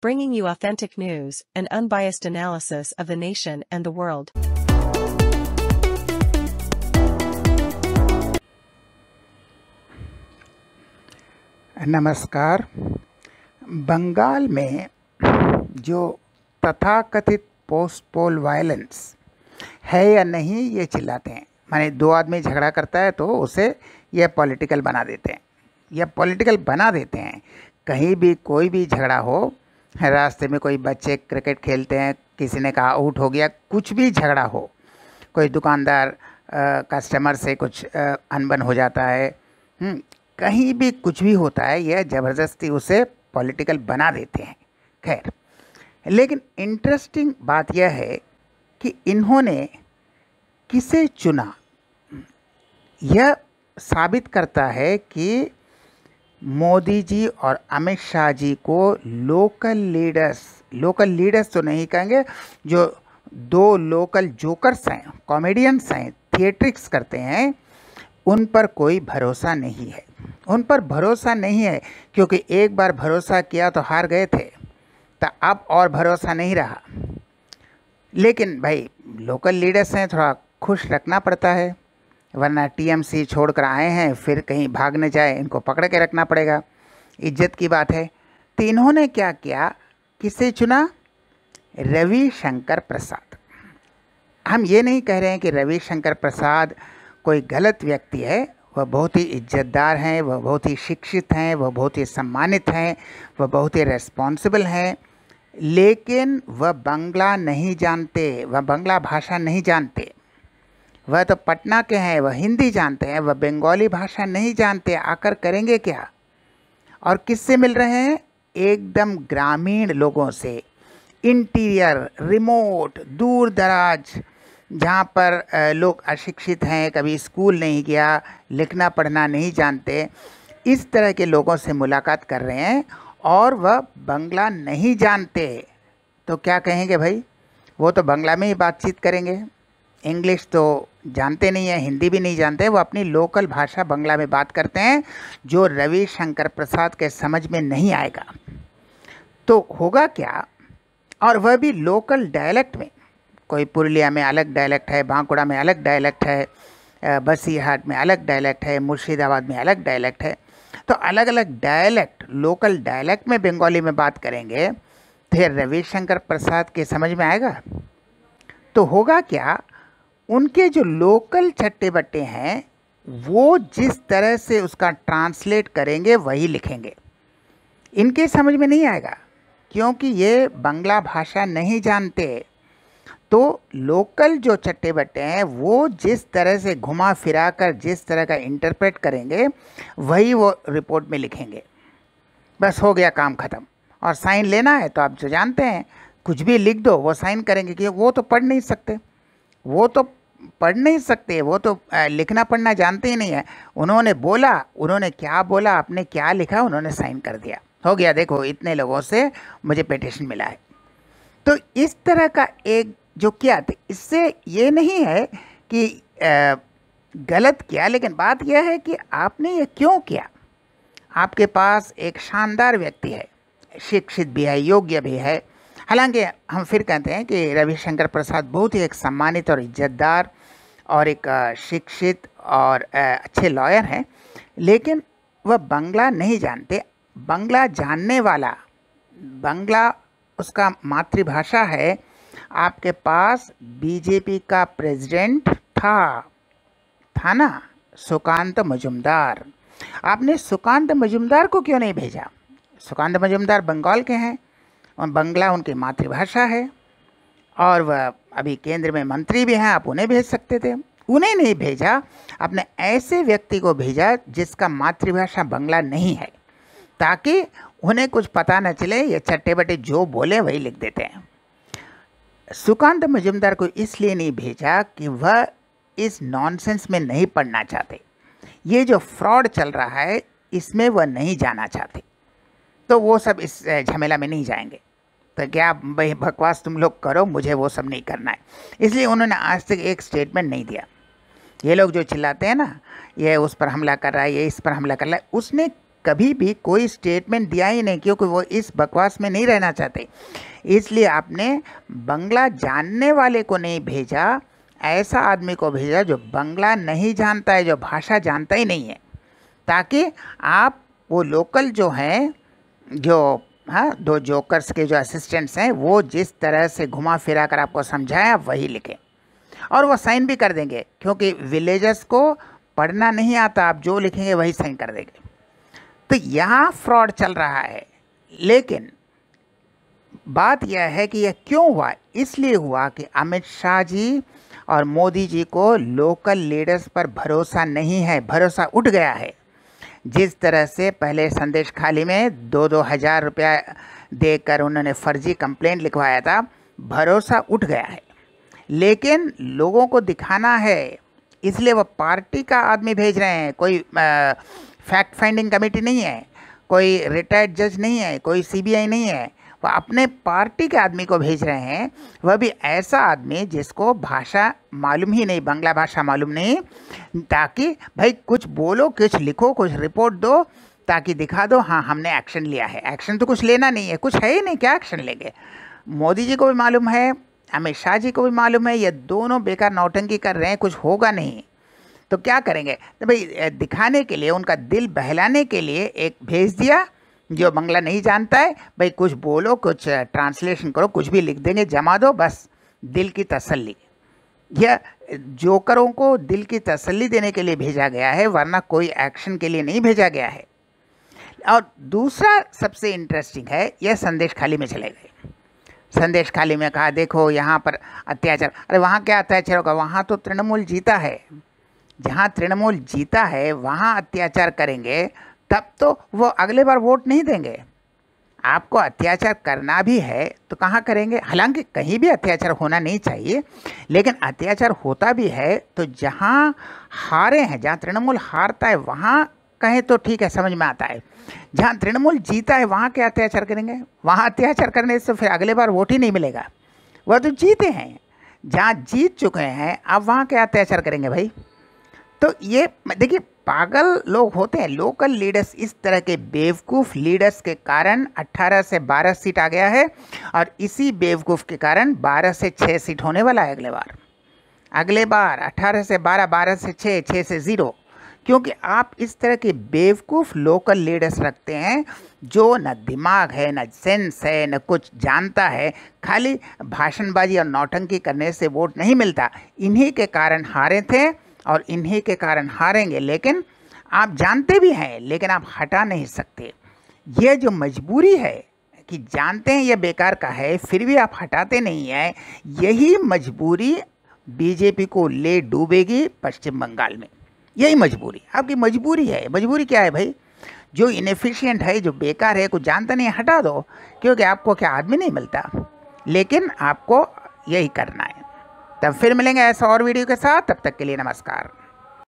bringing you authentic news and unbiased analysis of the nation and the world. नमस्कार। बंगाल में जो तथाकथित post पोल violence है या नहीं ये चिल्लाते हैं। माने दो आदमी झगड़ा करता है तो उसे यह पॉलिटिकल बना देते हैं। कहीं भी कोई भी झगड़ा हो, रास्ते में कोई बच्चे क्रिकेट खेलते हैं, किसी ने कहा आउट हो गया, कुछ भी झगड़ा हो, कोई दुकानदार कस्टमर से कुछ अनबन हो जाता है, कहीं भी कुछ भी होता है, यह ज़बरदस्ती उसे पॉलिटिकल बना देते हैं। खैर, लेकिन इंटरेस्टिंग बात यह है कि इन्होंने किसे चुना, यह साबित करता है कि मोदी जी और अमित शाह जी को लोकल लीडर्स तो नहीं कहेंगे, जो दो लोकल जोकर्स हैं, कॉमेडियंस हैं, थिएट्रिक्स करते हैं, उन पर कोई भरोसा नहीं है। क्योंकि एक बार भरोसा किया तो हार गए थे, तो अब और भरोसा नहीं रहा। लेकिन भाई लोकल लीडर्स हैं, थोड़ा खुश रखना पड़ता है, वरना टीएमसी छोड़कर आए हैं, फिर कहीं भाग न जाए, इनको पकड़ के रखना पड़ेगा, इज्जत की बात है। तो इन्होंने क्या किया, किसे चुना? रविशंकर प्रसाद। हम ये नहीं कह रहे हैं कि रविशंकर प्रसाद कोई गलत व्यक्ति है, वह बहुत ही इज्जतदार हैं, वह बहुत ही शिक्षित हैं, वह बहुत ही सम्मानित हैं, वह बहुत ही रेस्पॉन्सिबल हैं, लेकिन वह बांग्ला नहीं जानते, वह बांग्ला भाषा नहीं जानते। वह तो पटना के हैं, वह हिंदी जानते हैं, वह बंगाली भाषा नहीं जानते। आकर करेंगे क्या? और किससे मिल रहे हैं? एकदम ग्रामीण लोगों से, इंटीरियर, रिमोट, दूर दराज, जहाँ पर लोग अशिक्षित हैं, कभी स्कूल नहीं गया, लिखना पढ़ना नहीं जानते, इस तरह के लोगों से मुलाकात कर रहे हैं और वह बांग्ला नहीं जानते। तो क्या कहेंगे भाई? वो तो बांग्ला में ही बातचीत करेंगे, इंग्लिश तो जानते नहीं है, हिंदी भी नहीं जानते, वो अपनी लोकल भाषा बांग्ला में बात करते हैं, जो रविशंकर प्रसाद के समझ में नहीं आएगा। तो होगा क्या? और वह भी लोकल डायलेक्ट में। कोई पुरुलिया में अलग डायलेक्ट है, बांकुड़ा में अलग डायलेक्ट है, बसीरहाट में अलग डायलेक्ट है, मुर्शिदाबाद में अलग डायलेक्ट है। तो अलग अलग डायलेक्ट, लोकल डायलेक्ट में बंगाली में बात करेंगे, फिर रविशंकर प्रसाद के समझ में आएगा? तो होगा क्या, उनके जो लोकल चट्टे बट्टे हैं वो जिस तरह से उसका ट्रांसलेट करेंगे वही लिखेंगे, इनके समझ में नहीं आएगा, क्योंकि ये बांग्ला भाषा नहीं जानते। तो लोकल जो चट्टे बट्टे हैं वो जिस तरह से घुमा फिरा कर जिस तरह का इंटरप्रेट करेंगे वही वो रिपोर्ट में लिखेंगे। बस हो गया, काम ख़त्म। और साइन लेना है तो आप जो जानते हैं, कुछ भी लिख दो वो साइन करेंगे, क्योंकि वो तो पढ़ नहीं सकते, वो तो लिखना पढ़ना जानते ही नहीं है। उन्होंने बोला, उन्होंने क्या बोला, आपने क्या लिखा, उन्होंने साइन कर दिया, हो गया, देखो इतने लोगों से मुझे पिटीशन मिला है। तो इस तरह का एक जो किया, तो इससे ये नहीं है कि गलत किया, लेकिन बात यह है कि आपने ये क्यों किया। आपके पास एक शानदार व्यक्ति है, शिक्षित भी है, योग्य भी है। हालांकि हम फिर कहते हैं कि रविशंकर प्रसाद बहुत ही एक सम्मानित और इज्जतदार और एक शिक्षित और अच्छे लॉयर हैं, लेकिन वह बांग्ला नहीं जानते। बांग्ला जानने वाला, बांग्ला उसका मातृभाषा है। आपके पास बीजेपी का प्रेसिडेंट था ना, सुकांत मजुमदार। आपने सुकांत मजुमदार को क्यों नहीं भेजा? सुकांत मजुमदार बंगाल के हैं और बांग्ला उनकी मातृभाषा है, और वह अभी केंद्र में मंत्री भी हैं, आप उन्हें भेज सकते थे। उन्हें नहीं भेजा, आपने ऐसे व्यक्ति को भेजा जिसका मातृभाषा बांग्ला नहीं है, ताकि उन्हें कुछ पता न चले, ये चट्टे बट्टे जो बोले वही लिख देते हैं। सुकांत मजुमदार को इसलिए नहीं भेजा कि वह इस नॉनसेंस में नहीं पढ़ना चाहते, ये जो फ्रॉड चल रहा है इसमें वह नहीं जाना चाहते, तो वो सब इस झमेला में नहीं जाएंगे। तो क्या भाई बकवास तुम लोग करो, मुझे वो सब नहीं करना है, इसलिए उन्होंने आज तक एक स्टेटमेंट नहीं दिया। ये लोग जो चिल्लाते हैं ना, ये उस पर हमला कर रहा है, ये इस पर हमला कर रहा है, उसने कभी भी कोई स्टेटमेंट दिया ही नहीं, क्योंकि वो इस बकवास में नहीं रहना चाहते। इसलिए आपने बंगला जानने वाले को नहीं भेजा, ऐसा आदमी को भेजा जो बंगला नहीं जानता है, जो भाषा जानता ही नहीं है, ताकि आप वो लोकल जो हैं, जो दो जोकर्स के जो असिस्टेंट्स हैं, वो जिस तरह से घुमा फिरा कर आपको समझाएं आप वही लिखें, और वो साइन भी कर देंगे, क्योंकि विलेजर्स को पढ़ना नहीं आता, आप जो लिखेंगे वही साइन कर देंगे। तो यहाँ फ्रॉड चल रहा है। लेकिन बात यह है कि यह क्यों हुआ? इसलिए हुआ कि अमित शाह जी और मोदी जी को लोकल लीडर्स पर भरोसा नहीं है, भरोसा उठ गया है। जिस तरह से पहले संदेश खाली में 2-2 हज़ार रुपया देकर उन्होंने फर्जी कंप्लेंट लिखवाया था, भरोसा उठ गया है। लेकिन लोगों को दिखाना है, इसलिए वो पार्टी का आदमी भेज रहे हैं। कोई फैक्ट फाइंडिंग कमेटी नहीं है, कोई रिटायर्ड जज नहीं है, कोई सीबीआई नहीं है, वो अपने पार्टी के आदमी को भेज रहे हैं, वह भी ऐसा आदमी जिसको भाषा मालूम ही नहीं, बांग्ला भाषा मालूम नहीं, ताकि भाई कुछ बोलो, कुछ लिखो, कुछ रिपोर्ट दो, ताकि दिखा दो हाँ हमने एक्शन लिया है। एक्शन तो कुछ लेना नहीं है, कुछ है ही नहीं, क्या एक्शन लेंगे? मोदी जी को भी मालूम है, अमित शाह जी को भी मालूम है, ये दोनों बेकार नौटंकी कर रहे हैं, कुछ होगा नहीं। तो क्या करेंगे? तो भाई दिखाने के लिए, उनका दिल बहलाने के लिए एक भेज दिया जो बंगला नहीं जानता है, भाई कुछ बोलो, कुछ ट्रांसलेशन करो, कुछ भी लिख देंगे, जमा दो, बस दिल की तसल्ली। यह जोकरों को दिल की तसल्ली देने के लिए भेजा गया है, वरना कोई एक्शन के लिए नहीं भेजा गया है। और दूसरा सबसे इंटरेस्टिंग है, यह संदेश खाली में चले गए। संदेश खाली में कहा देखो यहाँ पर अत्याचार। अरे वहाँ क्या अत्याचार होगा? वहाँ तो तृणमूल जीता है। जहाँ तृणमूल जीता है वहाँ अत्याचार करेंगे, तब तो वो अगले बार वोट नहीं देंगे। आपको अत्याचार करना भी है तो कहाँ करेंगे? हालांकि कहीं भी अत्याचार होना नहीं चाहिए, लेकिन अत्याचार होता भी है तो जहाँ हारे हैं, जहाँ तृणमूल हारता है वहाँ कहें तो ठीक है, समझ में आता है। जहाँ तृणमूल जीता है वहाँ क्या अत्याचार करेंगे? वहाँ अत्याचार करने से फिर अगले बार वोट ही नहीं मिलेगा। वह तो जीते हैं, जहाँ जीत चुके हैं, अब वहाँ क्या अत्याचार करेंगे भाई? तो ये देखिए, पागल लोग होते हैं लोकल लीडर्स। इस तरह के बेवकूफ़ लीडर्स के कारण 18 से 12 सीट आ गया है, और इसी बेवकूफ़ के कारण 12 से 6 सीट होने वाला है अगले बार 18 से 12, 12 से 6, 6 से 0। क्योंकि आप इस तरह के बेवकूफ़ लोकल लीडर्स रखते हैं जो न दिमाग है, न सेंस है, न कुछ जानता है, खाली भाषणबाजी और नौटंकी करने से वोट नहीं मिलता। इन्हीं के कारण हारे थे और इन्हीं के कारण हारेंगे। लेकिन आप जानते भी हैं, लेकिन आप हटा नहीं सकते। ये जो मजबूरी है कि जानते हैं ये बेकार का है, फिर भी आप हटाते नहीं हैं, यही मजबूरी बीजेपी को ले डूबेगी पश्चिम बंगाल में। यही मजबूरी आपकी मजबूरी है। मजबूरी क्या है भाई? जो इनएफिशिएंट है, जो बेकार है, कुछ जानता नहीं, हटा दो, क्योंकि आपको क्या आदमी नहीं मिलता। लेकिन आपको यही करना है। तब फिर मिलेंगे ऐसा और वीडियो के साथ, तब तक के लिए नमस्कार।